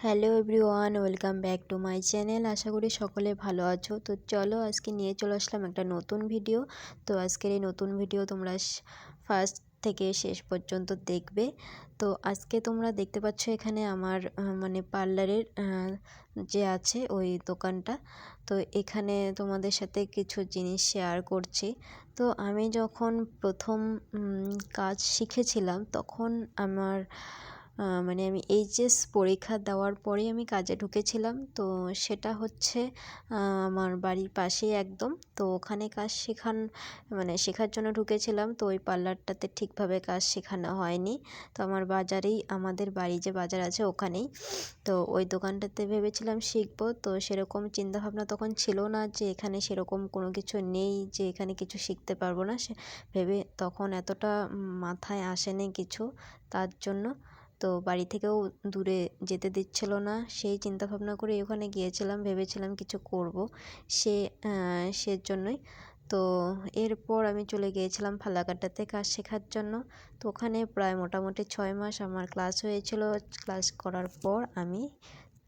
Hello everyone, welcome back to my channel. আশা করি সকলে ভালো আছো। তো চলো আজকে নিয়ে চলে আসলাম একটা নতুন ভিডিও। তো আজকের এই নতুন ভিডিও তোমরা ফার্স্ট থেকে শেষ পর্যন্ত দেখবে। তো আজকে তোমরা দেখতে পাচ্ছ এখানে আমার মানে পার্লারের যে আছে ওই দোকানটা। তো এখানে তোমাদের সাথে কিছু জিনিস শেয়ার করছি। তো আমি যখন প্রথম কাজ শিখেছিলাম তখন আমার মানে আমি এইচএস পরীক্ষা দেওয়ার পরেই আমি কাজে ঢুকেছিলাম। তো সেটা হচ্ছে আমার বাড়ির পাশেই একদম। তো ওখানে কাজ শেখার জন্য ঢুকেছিলাম। তো ওই পার্লারটাতে ঠিকভাবে কাজ শেখানো হয়নি। তো আমাদের বাড়ি যে বাজার আছে ওখানেই। তো ওই দোকানটাতে ভেবেছিলাম শিখবো। তো সেরকম চিন্তাভাবনা তখন ছিল না যে এখানে সেরকম কোনো কিছু নেই, যে এখানে কিছু শিখতে পারবো না সে ভেবে তখন এতটা মাথায় আসেনি কিছু, তার জন্য। তো বাড়ি থেকেও দূরে যেতে দিচ্ছিল না, সেই চিন্তা ভাবনা করে ওখানে গিয়েছিলাম, ভেবেছিলাম কিছু করব সেজন্যই। তো এরপর আমি চলে গিয়েছিলাম ফালাকাটাতে কাজ শেখার জন্য। তো ওখানে প্রায় মোটামুটি 6 মাস আমার ক্লাস হয়েছিল। ক্লাস করার পর আমি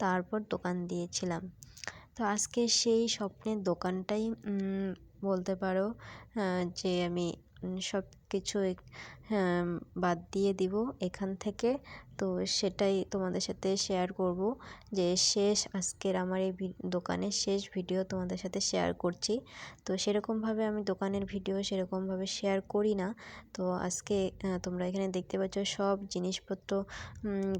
তারপর দোকান দিয়েছিলাম। তো আজকে সেই স্বপ্নের দোকানটাই বলতে পারো যে আমি সব কিছু বাদ দিয়ে দিব এখান থেকে। তো সেটাই তোমাদের সাথে শেয়ার করব, যে আজকের আমার এই দোকানের শেষ ভিডিও তোমাদের সাথে শেয়ার করছি। তো সেরকমভাবে আমি দোকানের ভিডিও সেরকমভাবে শেয়ার করি না। তো আজকে তোমরা এখানে দেখতে পাচ্ছ সব জিনিসপত্র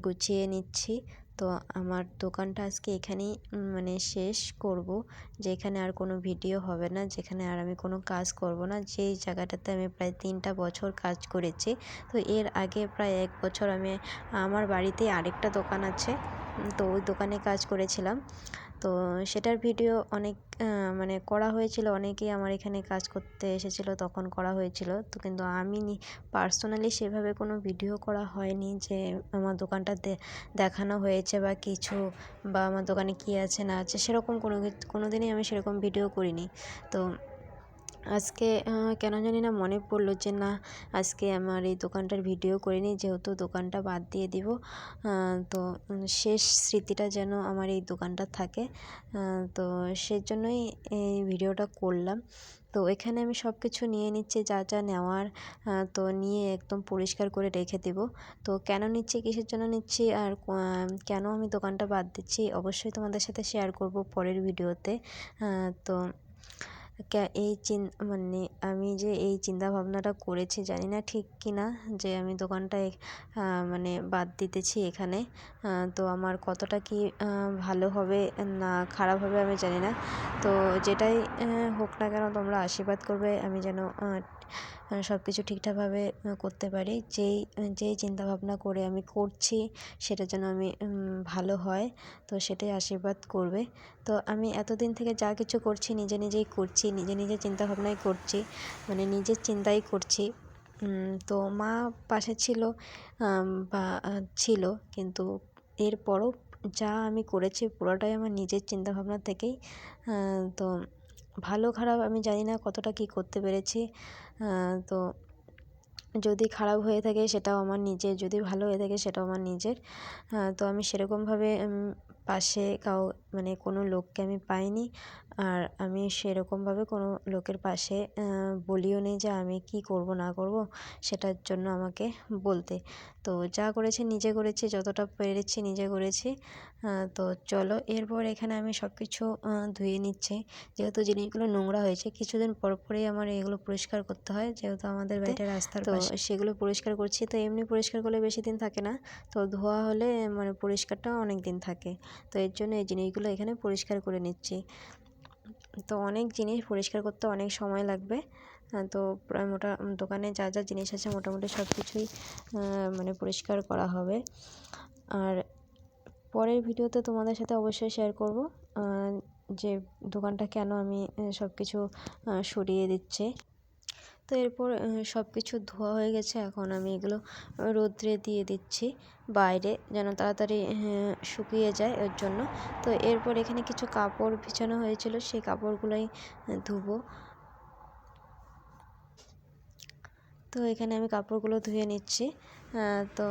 গুছিয়ে নিচ্ছি। তো আমার দোকানটা আজকে এখানেই মানে শেষ করব, যে এখানে আর কোনো ভিডিও হবে না, যেখানে আর আমি কোনো কাজ করব না। যেই জায়গাটাতে আমি প্রায় 3টা বছর কাজ করেছি। তো এর আগে প্রায় 1 বছর আমি আমার বাড়িতেই আরেকটা দোকান আছে, তো ওই দোকানে কাজ করেছিলাম। তো সেটার ভিডিও অনেক মানে করা হয়েছিল, অনেকেই আমার এখানে কাজ করতে এসেছিলো তখন করা হয়েছিল। তো কিন্তু আমি পার্সোনালি সেভাবে কোনো ভিডিও করা হয়নি যে আমার দোকানটা দেখানো হয়েছে বা কিছু, বা আমার দোকানে কী আছে না আছে সেরকম কোনো দিনই আমি সেরকম ভিডিও করিনি। তো আজকে কেন জানি না মনে পড়লো যে না, আজকে আমার এই দোকানটার ভিডিও করিনি, যেহেতু দোকানটা বাদ দিয়ে দিব। তো শেষ স্মৃতিটা যেন আমার এই দোকানটা থাকে। তো সেজন্যই এই ভিডিওটা করলাম। তো এখানে আমি সব কিছু নিয়ে নিচ্ছি, যা যা নেওয়ার। তো নিয়ে একদম পরিষ্কার করে রেখে দেব। তো কেন নিচ্ছি, কিসের জন্য নিচ্ছি, আর কেন আমি দোকানটা বাদ দিচ্ছি অবশ্যই তোমাদের সাথে শেয়ার করব পরের ভিডিওতে। তো মানে আমি যে এই চিন্তা ভাবনাটা করেছি জানি না ঠিক কি না, যে আমি দোকানটা মানে বাদ দিতেছি এখানে। তো আমার কতটা কি ভালো হবে না খারাপ হবে আমি জানি না। তো যেটাই হোক না কেন তোমরা আশীর্বাদ করবে আমি যেন সব কিছু ঠিকঠাকভাবে করতে পারি। যেই চিন্তাভাবনা করে আমি করছি সেটা যেন আমি ভালো হয়, তো সেটাই আশীর্বাদ করবে। তো আমি এতদিন থেকে যা কিছু করছি নিজেই করছি, নিজে চিন্তাভাবনাই করছি, মানে নিজের চিন্তাই করছি। তো মা পাশে ছিল বা ছিল, কিন্তু এরপরও যা আমি করেছি পুরোটাই আমার নিজের চিন্তাভাবনা থেকেই। তো ভালো খারাপ আমি জানি না কতটা কী করতে পেরেছি। তো যদি খারাপ হয়ে থাকে সেটাও আমার নিজের, যদি ভালো হয়ে থাকে সেটাও আমার নিজের। তো আমি সেরকমভাবে পাশে মানে কোনো লোককে আমি পাইনি, আর আমি সেরকমভাবে কোনো লোকের পাশে বলিও নি যে আমি কি করব না করব সেটার জন্য আমাকে বলতে। তো যা করেছি নিজে করেছি, যতটা পেরেছি নিজে করেছি। তো চলো এরপর এখানে আমি সব কিছু ধুয়ে নিচ্ছি, যেহেতু জিনিসগুলো নোংরা হয়েছে। কিছুদিন পর পরেই আমার এগুলো পরিষ্কার করতে হয়, যেহেতু আমাদের বাড়িটা রাস্তার পাশে। তো সেগুলো পরিষ্কার করছি। তো এমনি পরিষ্কার করলে বেশি দিন থাকে না, তো ধোয়া হলে মানে পরিষ্কারটাও অনেক দিন থাকে। তো এর জন্য এই জিনিসগুলো এখানে পরিষ্কার করে নিচ্ছি। তো অনেক জিনিস পরিষ্কার করতে অনেক সময় লাগবে। তো প্রায় দোকানে যা যা জিনিস আছে মোটামুটি সব কিছুই মানে পরিষ্কার করা হবে। আর পরের ভিডিওতে তোমাদের সাথে অবশ্যই শেয়ার করব যে দোকানটা কেন আমি সব কিছু সরিয়ে দিচ্ছি। তো এরপর সব কিছু ধোয়া হয়ে গেছে, এখন আমি এগুলো রোদ্রে দিয়ে দিচ্ছি বাইরে, যেন তাড়াতাড়ি শুকিয়ে যায় ওর জন্য। তো এরপর এখানে কিছু কাপড় বিছানো হয়েছিল, সেই কাপড়গুলোই ধুবো। তো এখানে আমি কাপড়গুলো ধুয়ে নিচ্ছি। তো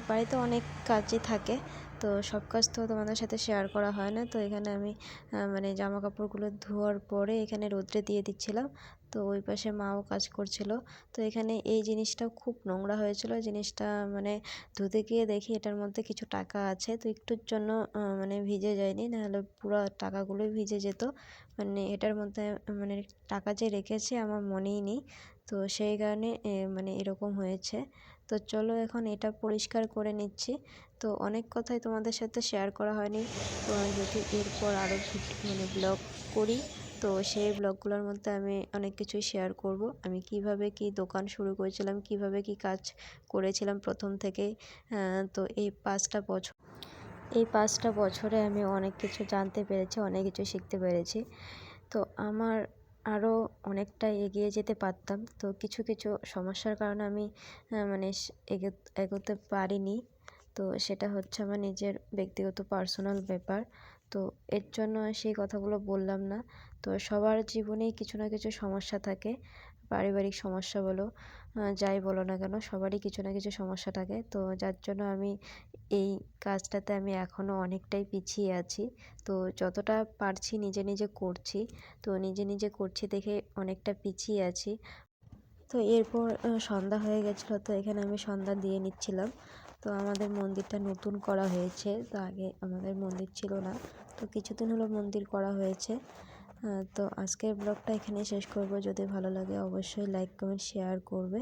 বাড়িতে অনেক কাজই থাকে, তো সব কাজ তো তোমাদের সাথে শেয়ার করা হয় না। তো এখানে আমি মানে জামা কাপড়গুলো ধোয়ার পরে এখানে রোদ্রে দিয়ে দিচ্ছিলাম। তো ওই পাশে মাও কাজ করছিল। তো এখানে এই জিনিসটা খুব নোংরা হয়েছিল। জিনিসটা মানে ধুতে গিয়ে দেখি এটার মধ্যে কিছু টাকা আছে। তো একটুর জন্য মানে ভিজে যায়নি, নাহলে পুরো টাকাগুলোই ভিজে যেত। মানে এটার মধ্যে মানে টাকা যে রেখেছি আমার মনেই নেই। তো সেই কারণে মানে এরকম হয়েছে। তো চলো এখন এটা পরিষ্কার করে নিচ্ছি। তো অনেক কথাই তোমাদের সাথে শেয়ার করা হয়নি। তো যদি এরপর আরও মানে ব্লগ করি, তো সেই ব্লগগুলোর মধ্যে আমি অনেক কিছুই শেয়ার করব। আমি কিভাবে কি দোকান শুরু করেছিলাম, কিভাবে কি কাজ করেছিলাম প্রথম থেকেই। তো এই 5টা বছরে আমি অনেক কিছু জানতে পেরেছি, অনেক কিছু শিখতে পেরেছি। তো আমার আরও অনেকটা এগিয়ে যেতে পারতাম। তো কিছু কিছু সমস্যার কারণে আমি মানে এগোতে পারিনি। তো সেটা হচ্ছে আমার নিজের ব্যক্তিগত পার্সোনাল ব্যাপার। তো এর জন্য সেই কথাগুলো বললাম না। তো সবার জীবনেই কিছু না কিছু সমস্যা থাকে, পারিবারিক সমস্যা বলো যাই বলো না কেন, সবারই কিছু না কিছু সমস্যা থাকে। তো যার জন্য আমি এই কাজটাতে আমি এখনও অনেকটাই পিছিয়ে আছি। তো যতটা পারছি নিজে নিজে করছি। তো নিজে নিজে করছি দেখে অনেকটা পিছিয়ে আছি। তো এরপর সন্ধ্যা হয়ে গেছিলো। তো এখানে আমি সন্ধ্যা দিয়ে নিচ্ছিলাম। তো আমাদের মন্দিরটা নতুন করা হয়েছে। তো আগে আমাদের মন্দির ছিল না। তো কিছুদিন হলো মন্দির করা হয়েছে। তো আজকের ব্লগটা এখানেই শেষ করব। যদি ভালো লাগে অবশ্যই লাইক কমেন্ট শেয়ার করবে।